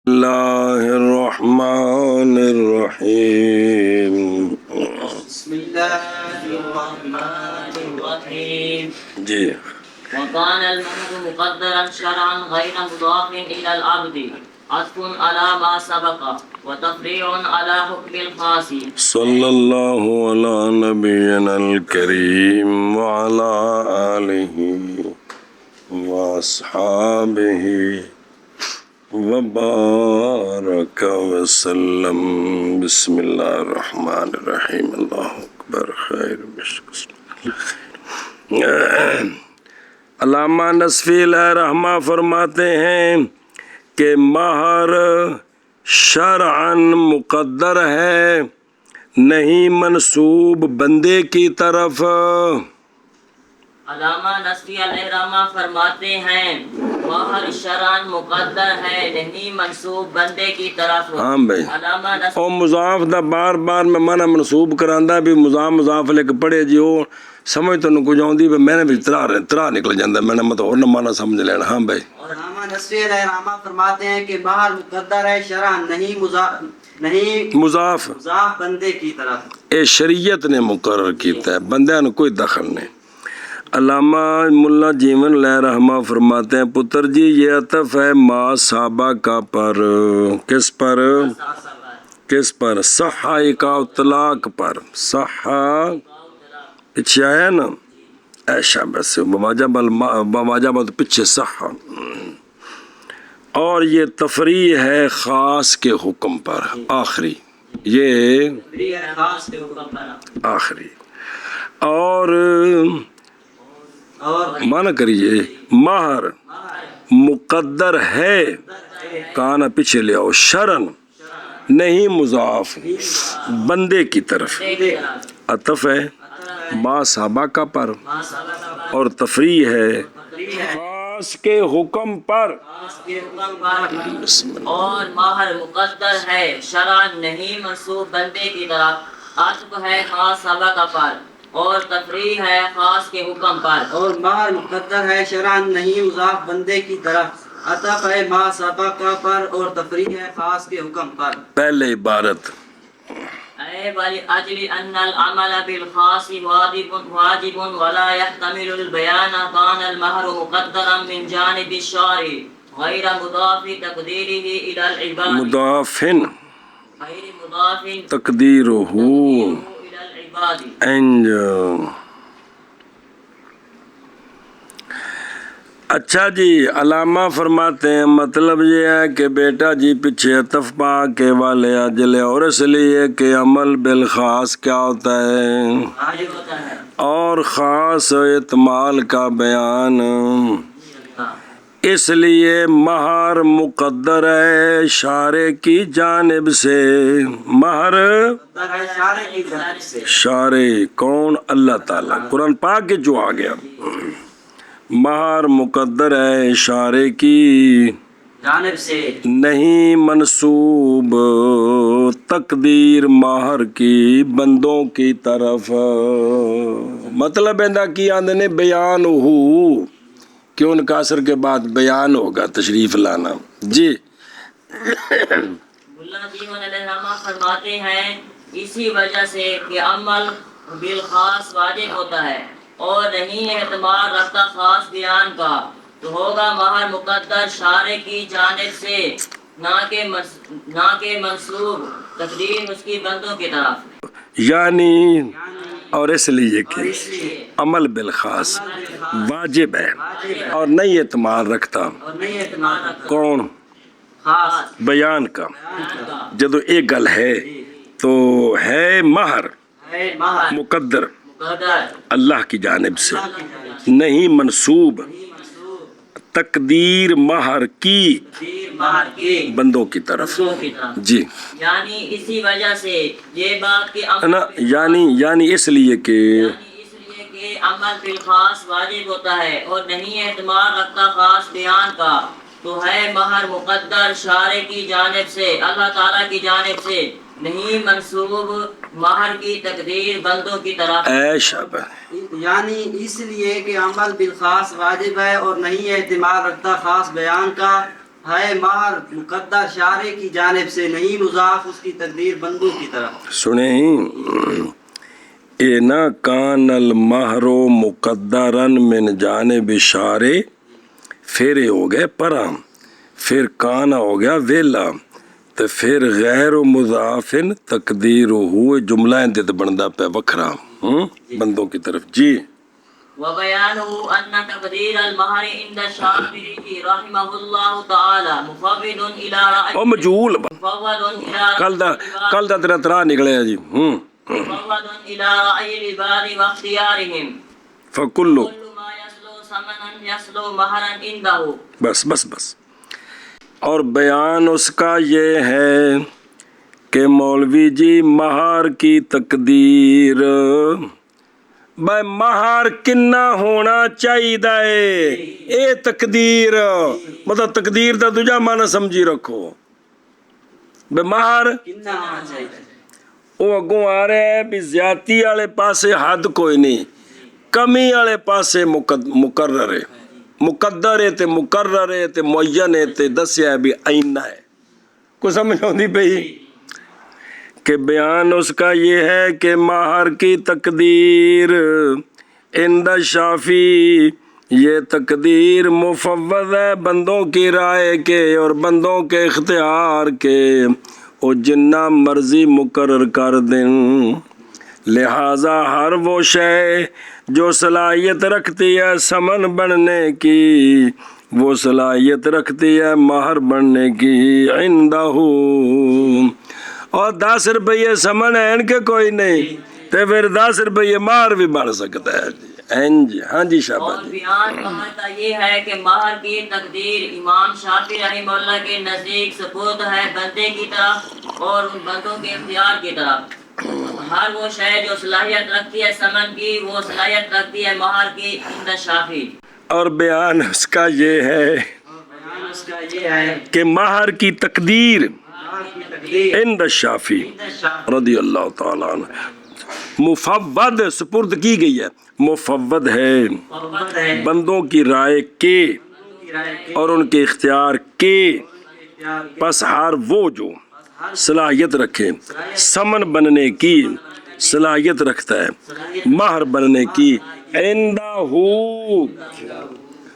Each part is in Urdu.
اللہ الرحمن الرحیم بسم اللہ الرحمن الرحیم جی وكان المهر مقدرا شرعا غير مضاف إلى العبد عطف على ما سبق وتفريع على حكم الخاص صلی اللہ علی نبینا الکریم وعلی آلہ واصحابہ وبارک وسلم بسم اللہ الرحمن الرحیم اللہ اکبر خیر علامہ نصفی علیہ رحمہ فرماتے ہیں کہ مہر شرعاً مقدر ہے، نہیں منسوب بندے کی طرف۔ علامہ نصفی علیہ رحمہ فرماتے ہیں مہر شرعاً مقدر ہے، نہیں منسوب بندے کی طرف۔ ہاں بھائی، علامہ نصفی اور مضاف دا بار بار میں منع منسوب کراندا بھی مضاف لے کے پڑھے جی وہ سمجھ تو کچھ آؤندی بھی میں نے بھی ترا نکل جاندہ میں نے مت اور نہ مانا سمجھ لینا۔ ہاں بھائی، علامہ نصفی علیہ رحمہ فرماتے ہیں کہ مہر مقدر ہے شرعاً، نہیں مضاف بندے کی طرف۔ اے شریعت نے مقرر کیتا ہے، بندے نے کوئی دخل نہیں۔ علامہ ملا جیون علیہ رحمہ فرماتے ہیں پتر جی یہ عطف ہے ما سابقہ پر۔ کس پر؟ کس پر؟ صحہ کا اطلاق پر۔ صحہ پیچھے آیا نا ایشا بس بواجب تو پیچھے صحہ، اور یہ تفریح ہے خاص کے حکم پر، آخری یہ خاص کے حکم پر۔ آخری اور مانا کریے مہر مقدر ہے، کانا پیچھے لے آؤ، شرن نہیں مضاف بندے کی طرف، عطف ہے ما سابقہ پر اور تفریح ہے خاص کے حکم پر۔ اور مہر مقدر ہے شرعاً نہیں منسوب بندے کی طرف، عطف ہے خاص سبقہ پر اور تفریح ہے خاص کے حکم پر۔ اور مہر مقدر ہے شرعاً نہیں مضاف بندے کی طرف، عطف ہے ما سبقہ پر اور تفریح ہے خاص کے حکم پر۔ پہلے عبارت اے وَلِأَجْلِ أَنَّ الْعَمَلَ بِالْخَاصِ واجب ولا يحتمل البيان كان المهر مقدرا من جانب الشارع غير مضاف تقديره إلى العباد مضافن غير مضاف تقدیرہ إلى العباد۔ انج۔ اچھا جی، علامہ فرماتے ہیں مطلب یہ ہے کہ بیٹا جی پیچھے عطف پا کے والے اجلے، اور اس لیے کہ عمل بالخاص کیا ہوتا ہے واجب ہوتا ہے اور خاص اعتمال کا بیان، اس لیے مہر مقدر ہے شارع کی جانب سے۔ مہر مقدر ہے شارع کی جانب سے۔ شارع کون؟ اللہ تعالیٰ، قرآن پاک کے جو آ گیا، مہر مقدر ہے شارع کی جانب سے، نہیں منسوب تقدیر مہر کی بندوں کی طرف۔ مطلب ہے کہ آندے نے بیان ہو کیوں کا اثر کے بعد بیان ہوگا، تشریف لانا جی۔ ملا جیون علیہ رحمہ فرماتے ہیں اسی وجہ سے کہ عمل بالخاص واجب ہوتا ہے اور نہیں اعتبار رکھتا خاص بیان کا، تو ہوگا مہر مقدر شارع کی جانب سے، نہ کہ منسوب تقدیر اس کی بندوں کی طرف۔ یعنی اور اس لیے کہ عمل بالخاص واجب ہے اور نہیں اعتماد رکھتا اور نہیں اعتماد رکھتا کون؟ خاص بیان کا۔ جدو ایک گل ہے تو ہے مہر ہے مہر مقدر مقدر اللہ کی جانب سے، نہیں منسوب تقدیر مہر کی مہر کی بندوں کی طرف بندوں کی طرف۔ جی۔ یعنی اسی وجہ سے یہ بات کہ عمل نا یعنی اس لیے کہ عمل بالخاص واجب ہوتا ہے اور نہیں اعتبار رکھتا خاص بیان کا، تو ہے مہر مقدر شارع کی جانب سے، اللہ تعالیٰ کی جانب سے، نہیں منسوب مہر کی تقدیر بندوں کی طرف۔ اے شابہ، یعنی اس لیے کہ عمل بالخاص واجب ہے اور نہیں اعتماد رکھتا خاص بیان کا، ہے مہر مقدر شارع کی جانب سے، نہیں مضاف اس کی تقدیر بندوں کی طرف۔ سنیں اے نا کان المہر مقدرن من جانب شارع، پھر یہ ہو گئے پرا، پھر کانا ہو گیا ویلا، تو پھر غیر مضافن تقدیر ہوئے جملہ اندت بندہ پہ وکھرا بندوں کی طرف۔ جی وبيانه أن تقدير المهر عند الشافعي رحمه الله تعالى مفوض إلى رأي او مجهول مفوض إلى کل دا تیرا ترا نکلے جی مفوض إلى رأي العباد واختيارهم فکل كل ما يسلو ثمنا يسلو مهرا عنده۔ بس بس بس۔ اور بیان اس کا یہ ہے کہ مولوی جی مہار کی تقدیر بھائی مہار کنا ہونا چاہیے، اے تقدیر مطلب تقدیر دا دوجا معنی سمجھی رکھو بھائی مہار کتنا ہونا چاہیے؟ وہ اگوں آ رہے ہیں بھی زیادتی والے پاسے حد کوئی نہیں، کمی والے پاسے مقرر ہے، مقدر ہے تے مقرر ہے تے معین ہے تے دسیا ہے بھی آئینہ ہے۔ کو سمجھ آتی پئی کہ بیان اس کا یہ ہے کہ مہر کی تقدیر عند شافی، یہ تقدیر مفوض ہے بندوں کی رائے کے اور بندوں کے اختیار کے، وہ جنہ مرضی مقرر کر دیں، لہٰذا ہر وہ شے جو صلاحیت رکھتی ہے سمن بننے کی، وہ صلاحیت رکھتی ہے مہر بننے کی، عندہ اور 10 روپیے سمن ہے ان کے کوئی نہیں تو پھر 10 روپیے مہر بھی بن سکتا ہے جی۔ ہاں جی اور شاباش جی۔ بیان مہر کا یہ ہے کہ مہر کی تقدیر امام شافعی رحمہ اللہ کے نزدیک سپرد ہے بندے کی طرف اور ان بندوں کے اختیار کی طرف۔ ہر وہ شے جو صلاحیت رکھتی ہے سمن کی، وہ صلاحیت رکھتی ہے مہر کی عند شافعی۔ اور بیان اس کا یہ ہے بیان اس کا یہ ہے کہ مہر کی تقدیر مہر کی تقدیر عند الشافعی عند شافعی رضی اللہ تعالیٰ عنہ مفوض سپرد کی گئی ہے، مفوض ہے مفوض ہے بندوں کی رائے کے کی رائے کے اور ان کے اختیار کے، اختیار کے، پس ہر وہ جو صلاحیت رکھے سمن بننے کی صلاحیت رکھتا ہے مہر بننے کی، عندہ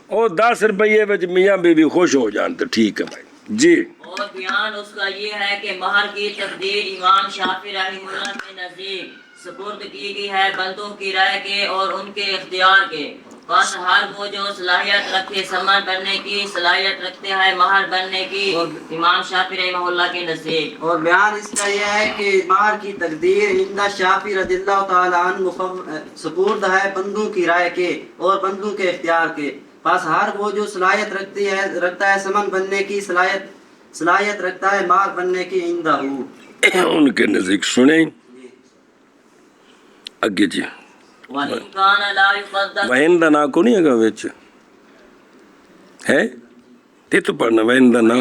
اور 10 روپیے وچ میاں بیوی خوش ہو جان تو ٹھیک ہے بھائی جی۔ اور بیان اس کا یہ ہے کہ مہر کی تقدیر امام شافعی رحمہ اللہ کے نزدیک سپرد کی گئی ہے بندوں کی رائے کے اور ان کے اختیار کے، بس ہر وہ جو صلاحیت رکھتے سمن بننے کی صلاحیت رکھتے ہیں مہر بننے کی، امام شافعی رحمہ اللہ کے نزدیک۔ اور بیان اس کا یہ ہے کہ مہر کی تقدیر عند شافعی رضی اللہ تعالیٰ عنہ سپرد ہے بندوں کی رائے کے اور بندوں کے اختیار کے، پس ہر وہ جو صلاحیت رکھتا ہے سمن بننے کی صلاحیت رکھتا ہے مہر بننے کی، عندہ ان کے نزدیک سنیں اگے جی۔ وَإِنْ كَانَ لَا يُقَدَّرُ وہندہ نا کو نہیں اگا وچ ہے تے تو پڑھنا وہندہ نا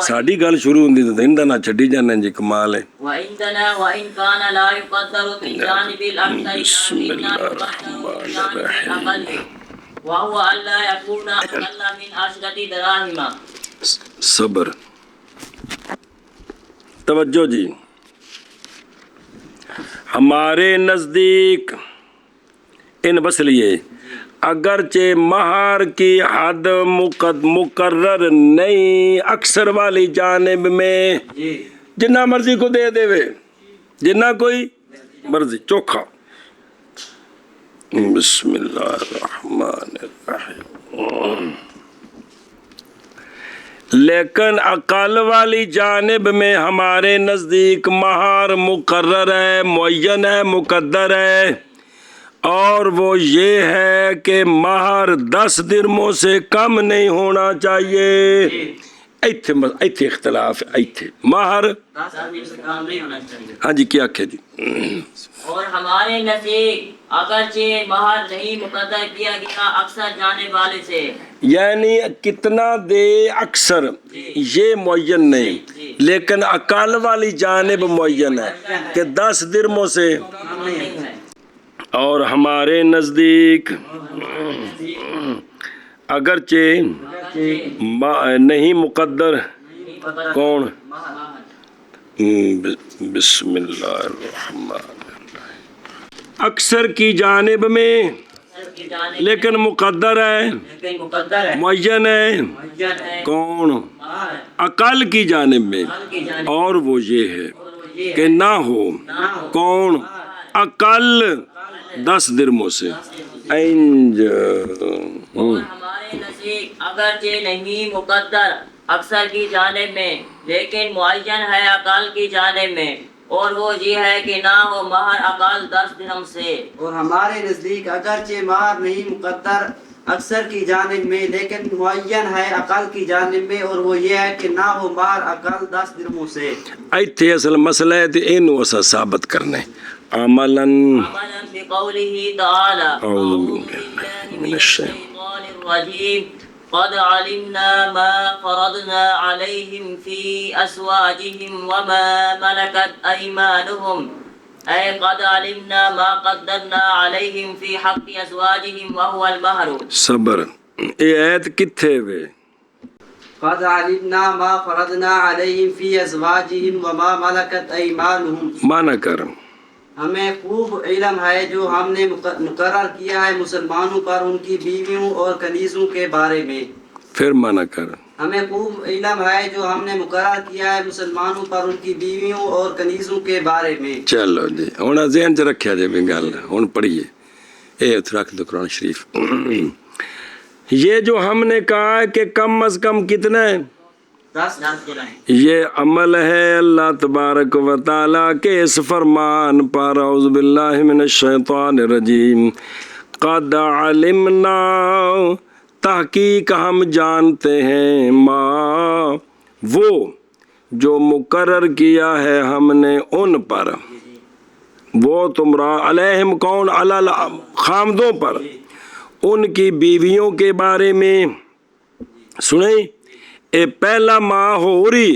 ساڈی گل شروع ہوندی تو وہندہ نا چھڈی جانا جی، کمال ہے۔ وَعِنْدَنَا وَإِنْ كَانَ لَا يُقَدَّرُ فِي الْجَانِبِ الْأَكْثَرِ بسم كَانَ اللہ يُقَدَّرُ فِي الرحمن الْجَانِبِ الرحیم۔ الْأَقَلِّ وَهُوَ أَلَّا يَكُونَ أَقَلَّ مِنْ 10 دراهم۔ صبر توجہ جی۔ ہمارے نزدیک ان بس لیے اگرچہ مہر کی حد مقرر نہیں، اکثر والی جانب میں جنہ مرضی کو دے دے وے، جنہ کوئی مرضی چوکھا۔ بسم اللہ الرحمن الرحیم۔ لیکن اقل والی جانب میں ہمارے نزدیک مہر مقرر ہے، معین ہے، مقدر ہے، اور وہ یہ ہے کہ مہر 10 درہموں سے کم نہیں ہونا چاہیے۔ ایتھے اختلاف ہے، ایتھے مہر 10 درہم سے کم نہیں ہونا چاہیے۔ ہاں جی کیا کہ جی۔ اور ہمارے نزدیک اگرچہ مہر نہیں مقرر کیا گیا اکثر جانب والے سے، یعنی کتنا دے اکثر یہ معین نہیں، لیکن اقل والی جانب معین ہے کہ 10 درہموں سے۔ اور ہمارے نزدیک اگرچہ نہیں مقدر کون؟ بسم اللہ الرحمن الرحیم، اکثر کی جانب میں لیکن مقدر ہے، معین ہے، کون؟ اقل کی جانب میں، اور وہ یہ ہے کہ نہ ہو کون؟ اقل 10 درموں سے۔ ہمارے نزدیک اگرچہ نہیں مقدر اکثر کی جانب میں لیکن معین ہے اقل کی جانب میں، اور وہ یہ ہے کہ نہ ہو مہر اقل 10 درہم سے۔ اور ہمارے نزدیک اگرچہ مہر نہیں مقدر اکثر کی جانب میں لیکن معین ہے اقل کی جانب میں، اور وہ یہ ہے کہ نہ ہو مہر اقل 10 درہموں سے۔ ایتھے اصل مسئلہ ہے تے اینو اسا ثابت کرنے عملاً بقوله تعالى اعوذ باللہ من الشیطان الرجیم قد علمنا ما فرضنا عليهم في أزواجهم وما ملكت أيمانهم، أي قد علمنا ما قدرنا عليهم في حق أزواجهم وهو المهر۔ صبر، اے آیت کتھے وے؟ قد علمنا ما فرضنا علیہم فی ازواجہم وما ملکت ایمانہم، مانا کر، ہمیں خوب علم ہے جو ہم نے مقرر کیا ہے مسلمانوں پر ان کی بیویوں اور کنیزوں کے بارے میں۔ پھر مانا کر، ہمیں خوب علم ہے جو ہم نے مقرر کیا ہے مسلمانوں پر ان کی بیویوں اور کنیزوں کے بارے میں۔ چلو جی ہن ذہن چ رکھیا جائے بھی گل، ہن پڑھیے اے رکھ دو قرآن شریف۔ یہ جو ہم نے کہا ہے کہ کم از کم کتنا ہے؟ 10 یہ عمل ہے اللہ تبارک و تعالیٰ کے اس فرمان پر۔ اعوذ باللہ من الشیطان الرجیم، قد علمنا، تحقیق ہم جانتے ہیں، ما، وہ جو مقرر کیا ہے ہم نے ان پر، وہ تمرا علیہم کون؟ علی خامدوں پر، ان کی بیویوں کے بارے میں۔ سنیں، اے پہلا ماں ہو رہی،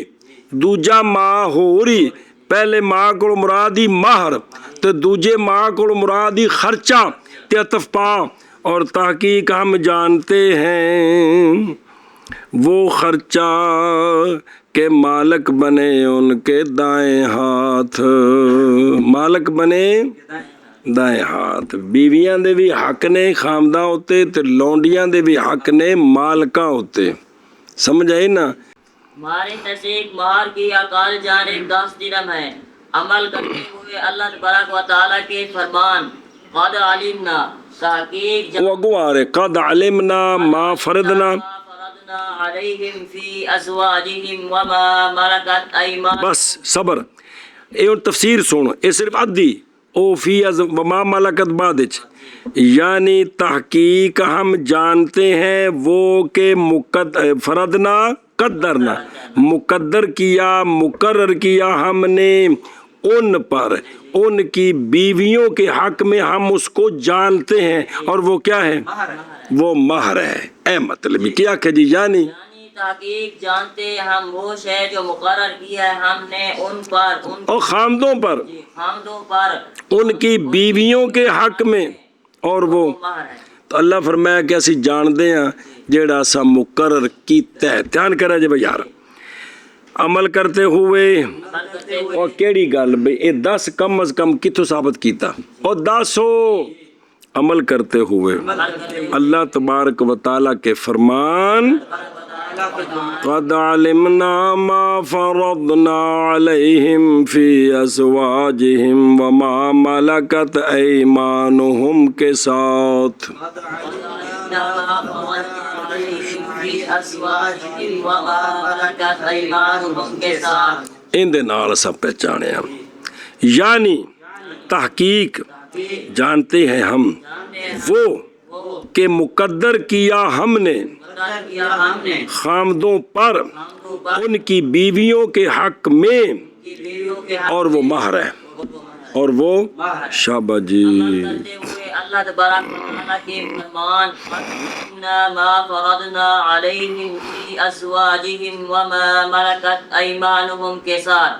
دوجا ماں ہو رہی، پہلے ماں کو مرادی مہر تے دوجے ماں کو مرادی خرچہ تے عطف پا، اور تحقیق ہم جانتے ہیں وہ خرچہ کے مالک بنے ان کے دائیں ہاتھ، مالک بنے دائیں ہاتھ۔ بیویاں دے بھی حق نے خامدہ ہوتے تے لونڈیاں دے بھی حق نے مالکہ ہوتے، سمجھ آئی نا؟ ہمارے نزدیک مہر کی اقل جانب 10 درہم ہے، عمل کرتے ہوئے اللہ تبارک و تعالیٰ کے فرمان قد علمنا، تحقیق وہ اگو آ رہے قد علمنا ما فرضنا، فرضنا علیہم فی ازواجہم وما ملکت ایمان۔ بس صبر، اے تفسیر سنو، اے صرف ادھی او فی وما ملکت بعد وچ، یعنی تحقیق ہم جانتے ہیں وہ کہ فرضنا قدرنا، مقدر کیا، مقرر کیا ہم نے ان پر، ان کی بیویوں کے حق میں ہم اس کو جانتے ہیں، اور وہ کیا ہے؟ وہ مہر ہے۔ اے مطلب کیا کہ جی یعنی تحقیق جانتے ہم وہ شے جو مقرر کیا ہے ہم نے ان پر، اور خامدوں پر، خامدوں پر، ان کی بیویوں کے حق میں، اور وہ مہر ہے۔ تو اللہ فرمایا کہ اسی جان دے ہیں جیڑا سا مقرر کیتا ہے۔ دھیان کرا جی بھائی یار، عمل کرتے ہوئے، اور کیڑی گل بھئی اے 10 کم از کم کتوں ثابت کیتا، اور 10 ہو عمل کرتے ہوئے اللہ تبارک و تعالیٰ کے فرمان قد علمنا ما فرضنا علیہم فی ازواجہم وما ملکت ایمانہم کے ساتھ۔ ان دے نال سب پہچانے ہم، یعنی تحقیق جانتے ہیں ہم وہ کہ مقدر کیا ہم نے خامدوں پر ان کی بیویوں کے حق میں، اور وہ مہر ہے، اور وہ شابہ جی۔ اللہ تبارک و تعالیٰ کے فرمان ما فرضنا علیہم فی ازواجہم وما ملکت ایمانہم کے ساتھ،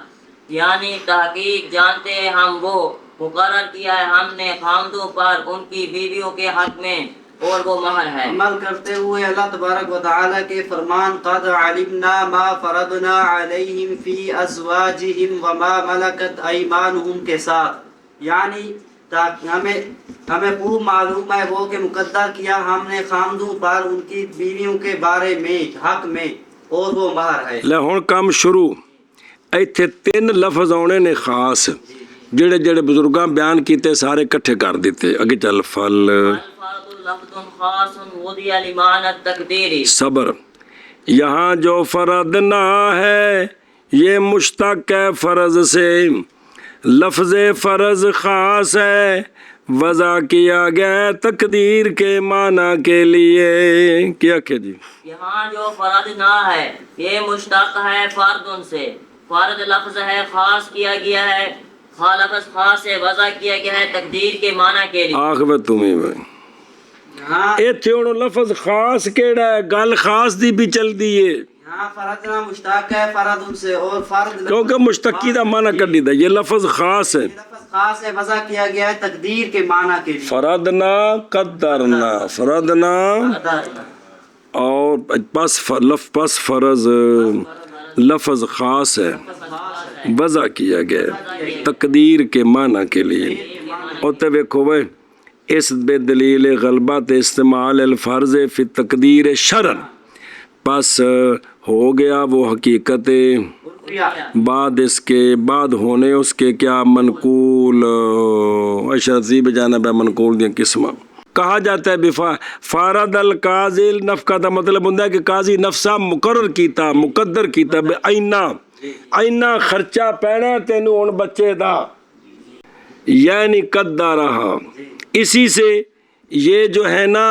یعنی تحقیق جانتے ہیں ہم وہ مقرر کیا ہے ہم نے خامدوں پر ان کی بیویوں کے حق میں، اور وہ مہر ہے۔ عمل کرتے ہوئے اللہ تبارک و تعالیٰ کے فرمان قد علمنا ما فرضنا علیہم فی ازواجہم وما ملکت ایمانہم کے ساتھ، یعنی ہمیں خوب معلوم ہے وہ کہ مقدر کیا ہم نے خامدوں پر ان کی بیویوں کے بارے میں حق میں، اور وہ مہر ہے۔ لے ہن کام شروع، ایتھے 3 لفظ آنے نے خاص، جڑے جڑے بزرگاں بیان کیتے سارے کٹھے کر دیتے۔ اگے چل فل الفرض لفظ خاص وضع لمعنى التقدیر۔ صبر، یہاں جو فرض نہ ہے یہ مشتق ہے فرض سے، لفظ فرض خاص ہے، وضع کیا گیا تقدیر کے معنی کے لیے۔ کیا کہ جی یہاں جو فرض نہ ہے یہ مشتق ہے فرد سے، فرد لفظ ہے خاص کیا گیا ہے، لفظ خاص سے وضع کیا گیا ہے تقدیر کے معنی کے لیے۔ آخبت تمہیں بھائی ہاں ایتھے ہن لفظ خاص کیڑا ہے، گل خاص دی بھی چل دی ہے، یہاں فرد نہ مشتق ہے فرد سے، اور فرد کیونکہ مشتقی دا معنی کر دی دا، یہ لفظ خاص ہے۔ لفظ خاص ہے، وضع کیا گیا ہے تقدیر کے معنی کے لیے۔ فرضنا قدرنا، فرضنا اور پس فرض لفظ خاص ہے، وضع کیا گیا ہے تقدیر کے معنی کے لیے۔ اور تے ویکھو وے اس بے دلیل غلبت استعمال الفرض فی تقدیر شرعن، پس ہو گیا وہ حقیقت بعد اس کے، بعد ہونے اس کے کیا منقول، اشرطی بجانب ہے منقول دیا قسمہ کہا جاتا ہے۔ فارد القاضی نفقہ دا مطلب ہوتا ہے کہ قاضی نفسہ مقرر کیتا، مقدر کیتا، بے اینا خرچہ پینا تینوں ان بچے دا، یعنی قدر رہا۔ اسی سے یہ جو ہے نا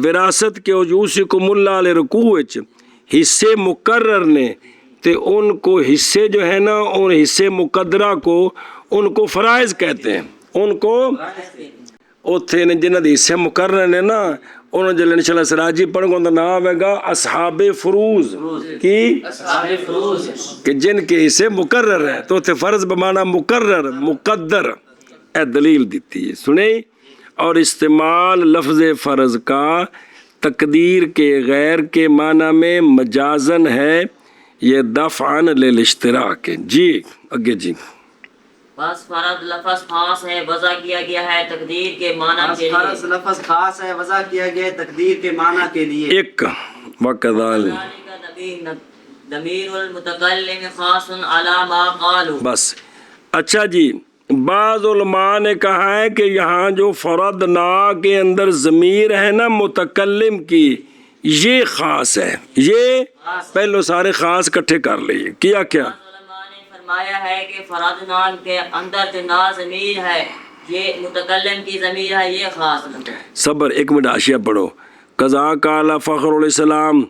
وراثت کے وجوسکم اللہ لرکوع حصے مقرر نے، تے ان کو حصے جو ہے نا ان حصے مقدرہ کو ان کو فرائض کہتے ہیں، ان کو اوتھے نے جنہ دے حصے مقرر نے نا انہوں جلے انشاءاللہ سراجی پڑھیں گے نام آئے گا اصحاب فروض کی، کہ جن کے حصے مقرر ہیں، تو اوتھے فرض بمانا مقرر مقدر، اے دلیل دیتی ہے سنیں۔ اور استعمال لفظ فرض کا تقدیر کے غیر کے معنی میں مجازن ہے، یہ دفعاً للاشتراک۔ جی اگے جی بس فرض لفظ خاص ہے وضع کیا گیا ہے تقدیر کے معنی کے لیے۔ فرض لفظ خاص ہے وضع کیا گیا ہے تقدیر کے معنی کے لیے۔ ایک وقدال ضمیر المتکلم خاص علی ما قالوا۔ بس اچھا جی، بعض علماء نے کہا ہے کہ یہاں جو فردنا کے اندر ضمیر ہے نا متکلم کی، یہ خاص ہے، یہ پہلو سارے خاص کٹھے کر لیے۔ کیا کیا علماء نے فرمایا ہے کہ فرد نام کے اندر جو نا ضمیر ہے یہ متکلم کی ضمیر ہے، یہ خاص ہے۔ صبر، ایک منٹ حاشیہ پڑھو۔ قضا قال فخر علیہ السلام،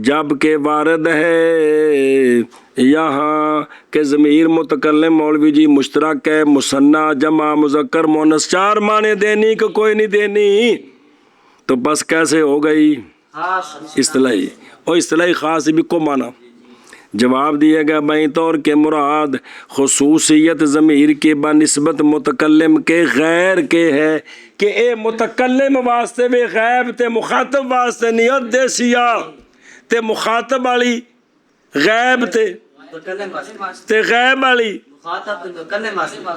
جب کہ وارد ہے یہاں کہ ضمیر متکلم مولوی جی مشترک ہے، مثنیٰ جمع مذکر مؤنث، 4 معنی دینی کہ کوئی نہیں دینی، تو بس کیسے ہو گئی اصطلاحی، اور اصطلاحی خاص بھی کو معنی جواب دیا گیا بائیں طور کے مراد خصوصیت ضمیر کی بنسبت متکلم کے غیر کے ہے کہ اے متکلم واسطے بھی غیب تے مخاطب واسطے نیت دے سیا تے مخاطب والی غیب تے غیب والی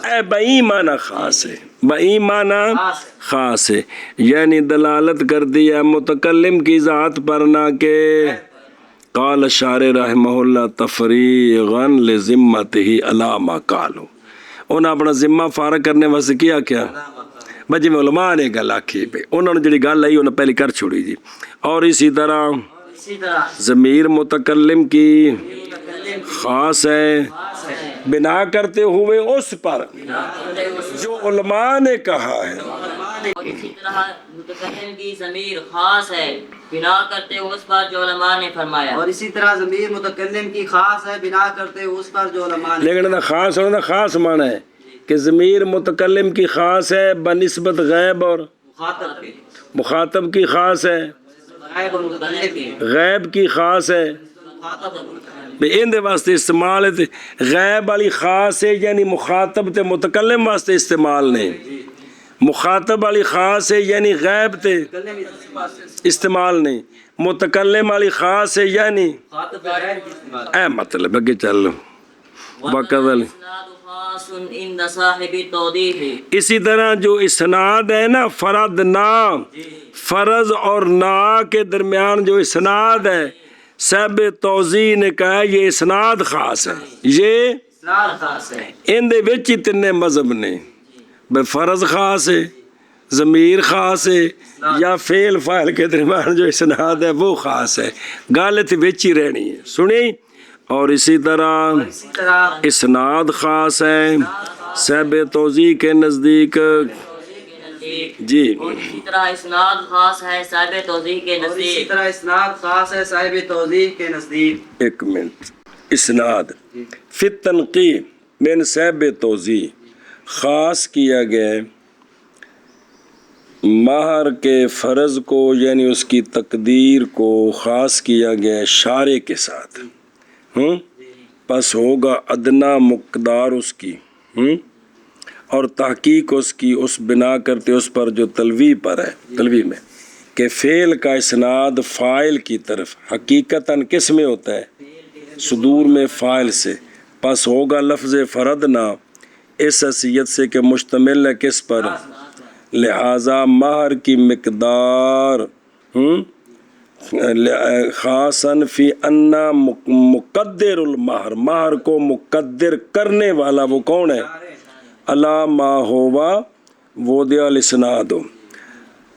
اے بئی معنی خاص ہے، بئی معنی خاص ہے، یعنی دلالت کر دیا متکلم کی ذات پر نہ کہ قال شارع رحمہ اللہ تفریغاً لذمتہ علی ما قالو، انہوں نے اپنا ذمہ فارغ کرنے واسطے کیا بجی میں علماء نے گل آکھی پہ انہوں نے جڑی گل آئی انہوں نے پہلی کر چھوڑی جی۔ اور اسی طرح ضمیر متکلم کی خاص ہے بنا کرتے ہوئے اس پر جو علماء نے کہا ہے، اور اسی طرح متکلم کی ضمیر خاص ہے بنا کرتے اس پر جو علماء نے فرمایا، اور اسی طرح ضمیر متکلم کی خاص ہے بنا کرتے اس پر جو علماء نے، لیکن خاص ہونا خاص معنی ہے کہ ضمیر متکلم کی خاص ہے بنسبت غیب اور مخاطب کی خاص ہے، غیب کی خاص ہے، ان دے واسطے استعمال ہے، غیب والی خاص ہے یعنی مخاطب تے متکلم واسطے استعمال نے، مخاطب والی خاص ہے یعنی غیب تے استعمال نہیں، متکلم والی خاص ہے یعنی خاطب غیر کی استعمال. اے مطلب اگے چل وقت والی. الإسناد خاص عند صاحب التوضیح. اسی طرح جو اسناد ہے نا فرد نا، فرض اور نا کے درمیان جو اسناد ہے صاحب توضیح نے کہا یہ اسناد خاص ہے، یہ اسناد خاص ہے. ان دے وچ ہی تینے مذہب نے بے فرض خاص ہے، ضمیر خاص ہے یا فعل فاعل کے درمیان جو اسناد ہے وہ خاص ہے، غلط وچ ہی رہنی ہے. سنی. اور اسی طرح اسی طرح اسناد خاص ہے صاحب توضیح کے نزدیک. جی اور اسی طرح اسناد خاص ہے صاحب توضیح کے اور اسی نزدیک. طرح اسناد خاص ہے صاحب توضیح کے نزدیک. ایک منٹ. اسناد فی التنقیح من صاحب توضیح خاص کیا گیا مہر کے فرض کو یعنی اس کی تقدیر کو خاص کیا گیا شارع کے ساتھ. پس ہوگا ادنا مقدار اس کی اور تحقیق اس کی اس بنا کرتے اس پر جو تلوی پر ہے، تلوی میں کہ فعل کا اسناد فاعل کی طرف حقیقتاً کس میں ہوتا ہے؟ صدور میں فاعل سے. پس ہوگا لفظ فردنا اس حیثیت سے کہ مشتمل ہے کس پر؟ لہذا مہر کی مقدار خاصاً فی انا مقدر المہر، مہر کو مقدر کرنے والا وہ کون ہے؟ الا ما ہوا وضع الاسناد.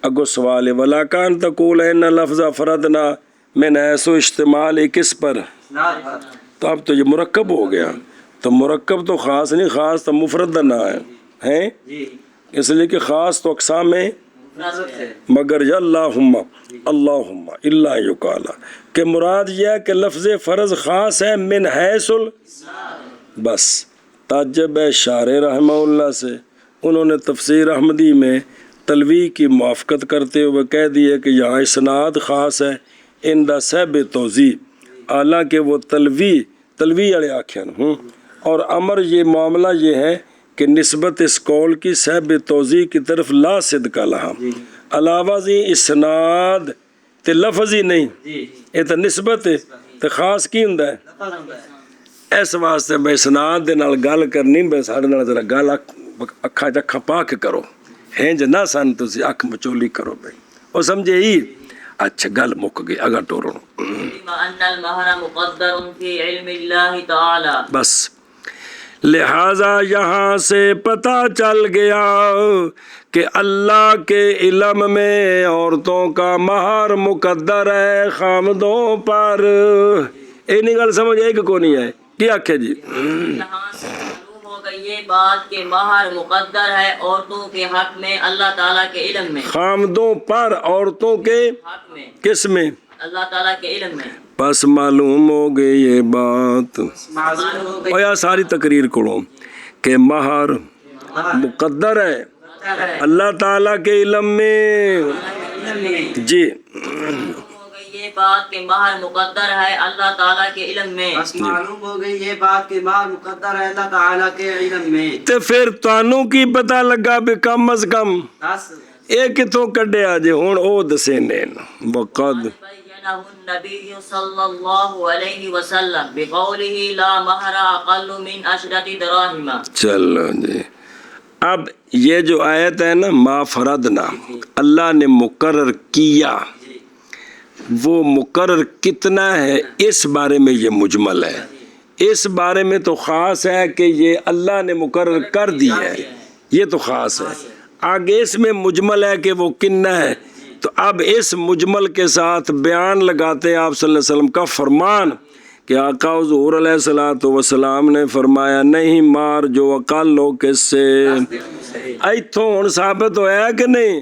اگو سوال ولا کان تقول ان لفظ فردنا من حیث اشتمال کس پر؟ اسناد پر. تو اب تو یہ مرکب ہو گیا، تو مرکب تو خاص نہیں، خاص تو مفرد نہ ہے جی اس لیے کہ خاص تو اقسام میں مفرد سے. مگر یا اللہم اللہم اللہ یقالا کہ مراد یہ ہے کہ لفظ فرض خاص ہے من حیث بس. تعجب ہے شارع رحمہ اللہ سے، انہوں نے تفسیر احمدی میں تلوی کی موافقت کرتے ہوئے کہہ دیے کہ یہاں اسناد خاص ہے ان دا صاحب توضیح، حالانکہ وہ تلوی والے آکھن اور امر یہ معاملہ یہ ہے کہ نسبت اس قول کی صاحب توضیح کی طرف لا صدق لہا. علاوہ زی اسناد تے لفظ ہی نہیں، یہ تو نسبت ہے تو خاص کی ہوندا ہے. اس واسطے میں اسناد دے نال گل کرنی بے ساڈے نال ذرا گل اکھاں چکھاں پا کے کرو، ہیں جے نہ سن تسی اکھ مچولی کرو بھائی او سمجھے ہی. اچھا گل مک گئی اگا ٹورو بما ان المہر مقدر فی علم اللہ تعالی. بس لہٰذا یہاں سے پتہ چل گیا کہ اللہ کے علم میں عورتوں کا مہر مقدر ہے خامدوں پر. اینی گل سمجھ آئی کہ کو نہیں آئے؟ کیا آکھے جی؟ یہاں سے معلوم ہو گئی یہ بات کہ مہر مقدر ہے عورتوں کے حق میں اللہ تعالیٰ کے علم میں. خامدوں پر عورتوں کے حق میں کس میں؟ اللہ تعالیٰ کے علم میں. پس معلوم ہو گئی یہ بات معلوم ہو گئی اور یا ساری تقریر کرو کہ مہر مقدر ہے اللہ تعالیٰ کے علم میں. جی ہو گئی یہ بات کہ مہر مقدر ہے اللہ تعالیٰ کے علم میں. بس معلوم ہو گئی یہ بات کہ مہر مقدر ہے اللہ تعالیٰ کے علم میں. تے پھر تانوں کی پتہ لگا بھی کم از کم بس یہ کتوں کڈیا جے ہن او دسے نے وقد بینہ النبی صلی اللہ علیہ وسلم بقولہ لا مہر اقل من 10 دراہم. چلو جی. اب یہ جو آیت ہے نا ما فردنا اللہ نے مقرر کیا، وہ مقرر کتنا ہے اس بارے میں یہ مجمل ہے. اس بارے میں تو خاص ہے کہ یہ اللہ نے مقرر کر دیا ہے، یہ تو خاص ہے. آگے اس میں مجمل ہے کہ وہ کتنا ہے. تو اب اس مجمل کے ساتھ بیان لگاتے ہیں آپ صلی اللہ علیہ وسلم کا فرمان کہ آقا حضور علیہ الصلوۃ والسلام نے فرمایا نہیں مار جو اقل ہو کس سے. ایتھوں ہن ثابت ہویا کہ نہیں؟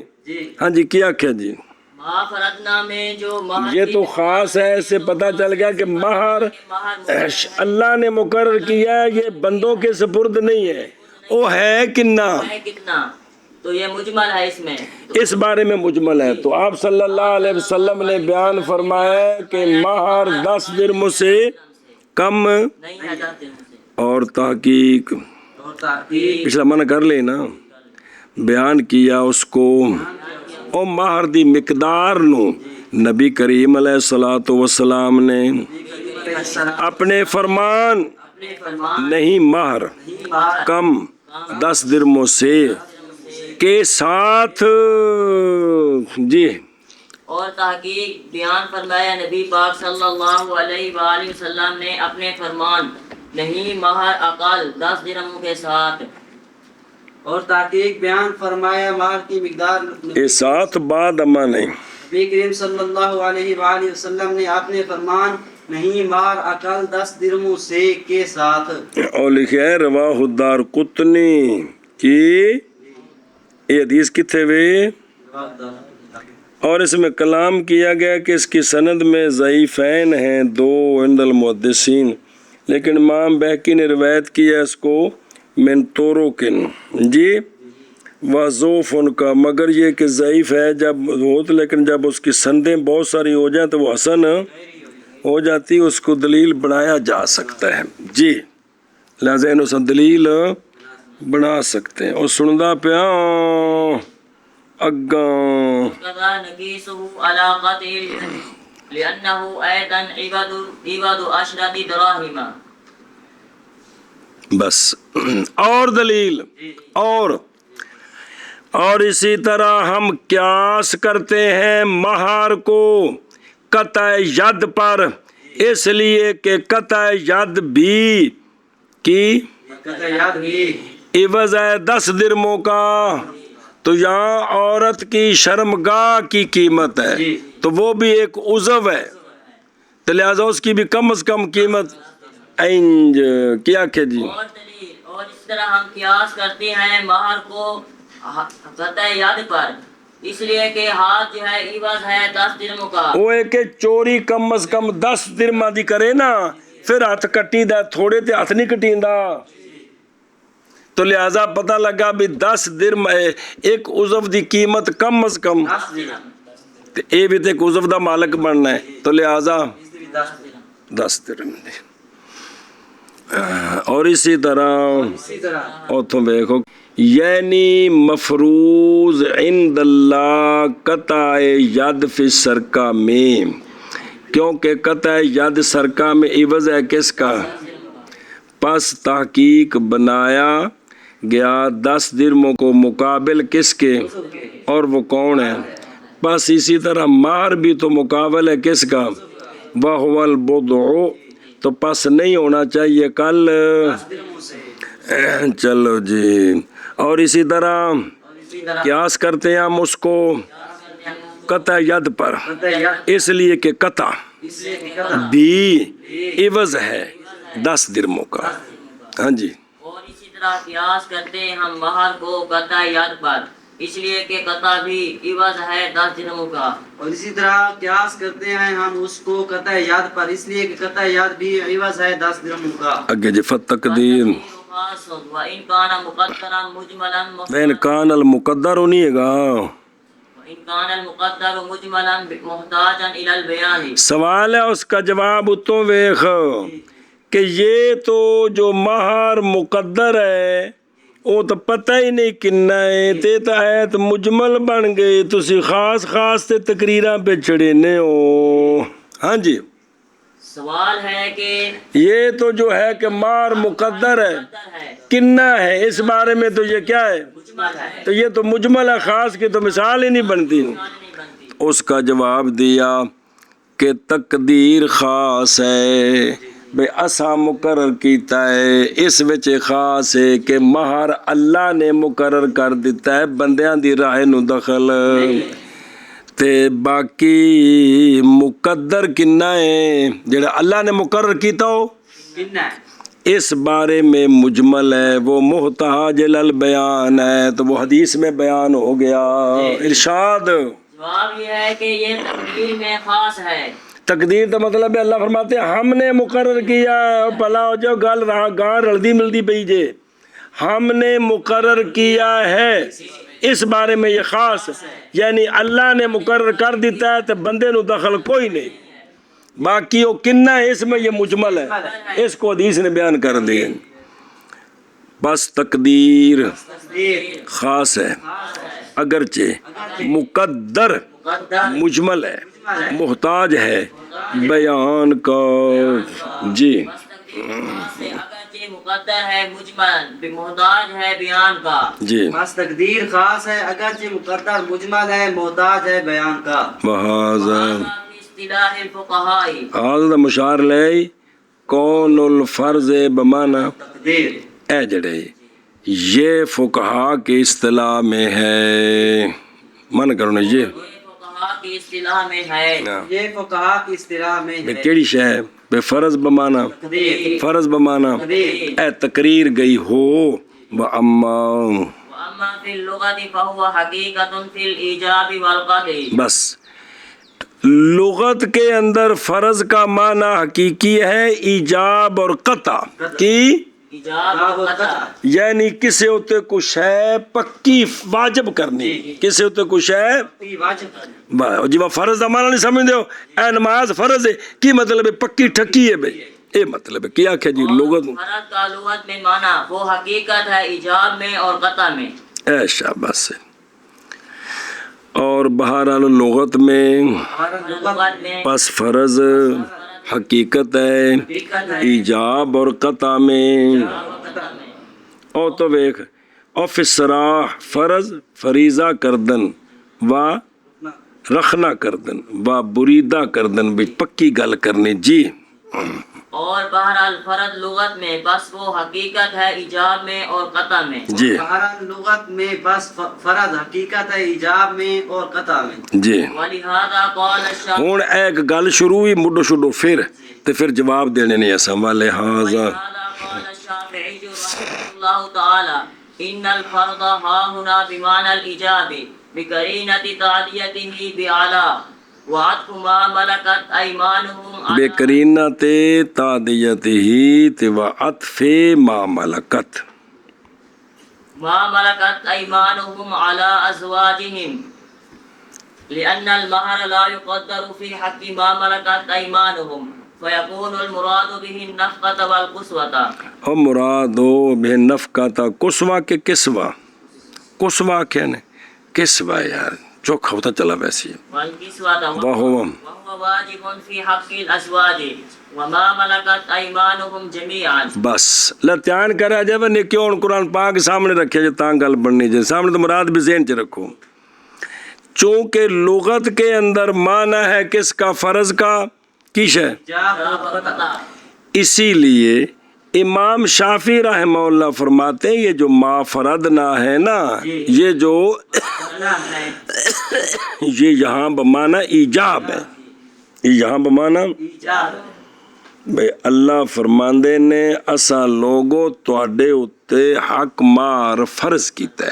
ہاں جی کیا کیا جی؟ ما فردنا میں جو مہر یہ تو خاص ہے، اس سے پتہ چل گیا کہ مہر اللہ نے مقرر کیا ہے، یہ بندوں کے سپرد نہیں ہے. وہ ہے کنا ہے کتنا، تو یہ مجمل ہے، اس میں اس بارے میں مجمل ہے. تو آپ صلی اللہ علیہ وسلم نے بیان فرمایا کہ مہر 10 درہم سے کم نہیں ہے جاتے ان سے. اور تحقیق اور تحقیق پچھلا منع کر لے نا. بیان کیا اس کو او مہر دی مقدار نو نبی کریم علیہ الصلوۃ والسلام نے اپنے فرمان اپنے فرمان نہیں مہر مہر کم 10 درموں سے کے ساتھ جی اور تحقیق بیان فرمایا نبی پاک صلی اللہ علیہ وآلہ وسلم نے اپنے فرمان نہیں مہر اقل 10 درہموں کے ساتھ اور تحقیق بیان فرمایا مہر کی مقدار کے ساتھ بعد اما نہیں نبی کریم صلی اللہ علیہ وآلہ وسلم نے اپنے فرمان نہیں مہر اقل 10 درہموں سے کے ساتھ اور لکھا ہے رواہ الدارقطنی کی یہ حدیث کتنے ہوئے اور اس میں کلام کیا گیا کہ اس کی سند میں ضعیفین ہیں 2 عند المحدثین لیکن امام بہقی نے روایت کیا اس کو من طرقن جی وضعف ان کا مگر یہ کہ ضعیف ہے جب ہو تو لیکن جب اس کی سندیں بہت ساری ہو جائیں تو وہ حسن ہو جاتی اس کو دلیل بنایا جا سکتا ہے جی لہذا انہوں سے دلیل بنا سکتے ہیں اور سندہ پہ اگاں كذا نقيسه على قتل لأنه أيضا عوض 10 دراهم بس اور دلیل اور اسی طرح ہم قیاس کرتے ہیں مہر کو قطع ید پر اس لیے کہ قطع ید بھی کی یاد بھی عوض ہے 10 درموں کا تو یہاں عورت کی شرمگاہ کی قیمت ہے تو وہ بھی ایک عضو ہے تو لہٰذا اس کی بھی کم از کم قیمت اینج کیا کہ جی اور دلیل اور اس طرح ہم قیاس کرتے ہیں مہر کو قطع ید پر اس لیے کہ ہاتھ جو ہے عوض ہے 10 درہموں کا وہ ہے کہ چوری کم از کم 10 درہم دی کرے نا پھر ہاتھ کٹی دا تھوڑے تے ہاتھ نہیں کٹیندا تو لہذا پتہ لگا بھی 10 درہم ہے ایک عضو دی قیمت کم از کم 10 درہم تے اے بھی تے ایک عضو دا مالک بننا ہے تو لہذا 10 درہم 10 درہم دی اور اسی طرح اتوں دیکھو یعنی مفروض عند اللہ قطع ید فی سرقہ میں کیونکہ قطع ید سرقہ میں عوض ہے کس کا پس تحقیق بنایا گیا 10 درہموں کو مقابل کس کے اور وہ کون ہے بس اسی طرح مہر بھی تو مقابل ہے کس کا وَهُوَ الْبُضْعُ تو پس نہیں ہونا چاہیے کل چلو جی اور اسی طرح قیاس کرتے ہیں ہم اس کو قطع ید پر اس لیے کہ قطع بھی عوض ہے 10 درہموں کا ہاں جی اور اسی طرح قیاس کرتے ہیں ہم مہر کو قطع ید پر اس لیے کہ قطع بھی عوض ہے 10 درہموں کا اور اسی طرح قیاس کرتے ہیں ہم اس کو قطع ید پر اس لیے کہ قطع ید بھی عوض ہے 10 درہموں کا اگے جی فتقدیر وَإِنْ كَانَ مُقَدَّرًا مُجْمَلًا وین کان المقدر ہونی ہے گا وَإِنْ كَانَ الْمُقَدَّرُ مُجْمَلًا مُحْتَاجًا إِلَى الْبَيَانِ سوال ہے اس کا جواب اتوں ویخ کہ یہ تو جو مہر مقدر ہے وہ تو پتہ ہی نہیں کنا ہے تے تا ہے تو مجمل بن گئے تسی خاص خاص تے تقریراں پہ چڑھینے ہو ہاں جی سوال ہے کہ یہ تو جو ہے کہ مہر مقدر ہے کنا ہے اس بارے میں تو یہ کیا ہے تو یہ تو مجمل ہے خاص کی تو مثال ہی نہیں بنتی اس کا جواب دیا کہ تقدیر خاص ہے بے اسا مقرر کیتا ہے اس وچ خاص ہے کہ مہر اللہ نے مقرر کر دیتا ہے بندیاں دی راہ نو دخل تے باقی مقدر کنا ہے جڑا اللہ نے مقرر کیتا ہو اس بارے میں مجمل ہے وہ محتاج البیان ہے تو وہ حدیث میں بیان ہو گیا ارشاد جواب یہ ہے کہ یہ تقدیر میں خاص ہے تقدیر کا مطلب ہے اللہ فرماتے ہیں ہم نے مقرر کیا بھلا ہو جاؤ گل رہا گاں رلدی ملدی پئی جے ہم نے مقرر کیا ہے اس بارے میں یہ خاص یعنی اللہ نے مقرر کر دیتا ہے تو بندے نو دخل کوئی نہیں باقی وہ کنہ ہے اس میں یہ مجمل ہے اس کو حدیث نے بیان کر دیا بس تقدیر تقدیر خاص ہے اگرچہ مقدر مقدر مجمل ہے محتاج ہے بیان کا جی سے اگرچہ مقدر ہے مجمل محتاج ہے بیان کا جی بس تقدیر خاص ہے اگرچہ مقدر مجمل ہے محتاج ہے بیان کا وہذا فی اصطلاح الفقہاء حاضر مشار لے کون الفرض بمانا تقدیر اے جڑے یہ فقہا کی اصطلاح میں ہے من کرو نا یہ فقہاء کی اصطلاح میں ہے یہ فقہا کی اصطلاح میں بے ہے کیڑی شے بے فرض بمانا تقدیر فرض بمانا اے تقریر گئی ہو واما واما فی اللغت فهو حقیقت فی الایجاب والقطع بس لغت کے اندر فرض کا معنی حقیقی ہے ایجاب اور قطع کی ایجاب و قطع یعنی کسی ہوتے کچھ ہے پکی واجب کرنی کسی ہوتے کچھ ہے واجب جی وہ فرض دا معنی نہیں سمجھ دے ہو اے نماز فرض ہے کی مطلب ہے پکی ٹھکی ہے بھئی اے مطلب ہے کیا کہ جی لغت فرض کا لغت میں معنی وہ حقیقت ہے ایجاب میں اور قطع میں اے شاباش ہے اور بہرحال لغت میں لغت میں پس فرض حقیقت ہے ایجاب اور قطع میں اور تو ویک اور فسراح فرض فریضہ کردن و رخنا کردن و بریدہ کردن بھی پکی گل کرنی جی اور بہرحال فرض لغت میں بس وہ حقیقت ہے ایجاب میں اور قطع میں جی بہرحال لغت میں بس فرض حقیقت ہے ایجاب میں اور قطع میں جی ولہذا قال الشافعی ہوں ایک گل شروع ہوئی مڈو شڈو پھر جواب دینے نہیں ایسا والے ولہذا قال الشافعی رحمہ اللہ تعالی ان الفرض ها هنا بمعنى الاجاب بقرینۃ تعدیتہ بعلا وعطف ما ملکت ایمانہم بے کرینہ تے تعدیت ہی تے و عطف ما ملکت ما ملکت ایمانہم علی ازواجہم لأن المہر لا يقدر في حق ما ملکت ایمانہم فیکون المراد به النفقۃ والقسوۃ اور مرادو بے نفقہ تا کسوا کے کسوا کیا نے کسوا یار چوکھا ہوتا چلا ویسی والقسوۃ وہو وهو واجب في حق الازواج وما ملکت ایمانہم جميعا بس لتیان کرا جب نے کیوں قرآن پاک سامنے رکھے جو تاں گل بننی جائے سامنے تو مراد بھی ذہن چ رکھو چونکہ لغت کے اندر معنی ہے کس کا فرض کا کیش ہے ایجاب اور قطع اسی لیے امام شافعی رحمہ اللہ فرماتے ہیں یہ جو ما فردنا ہے نا یہ جو یہ یہاں بمانا ایجاب ہے یہاں بمانا ایجاب بھئی اللہ فرماندے نے اسا لوگو تواڈے اتے حق مار فرض کیتا ہے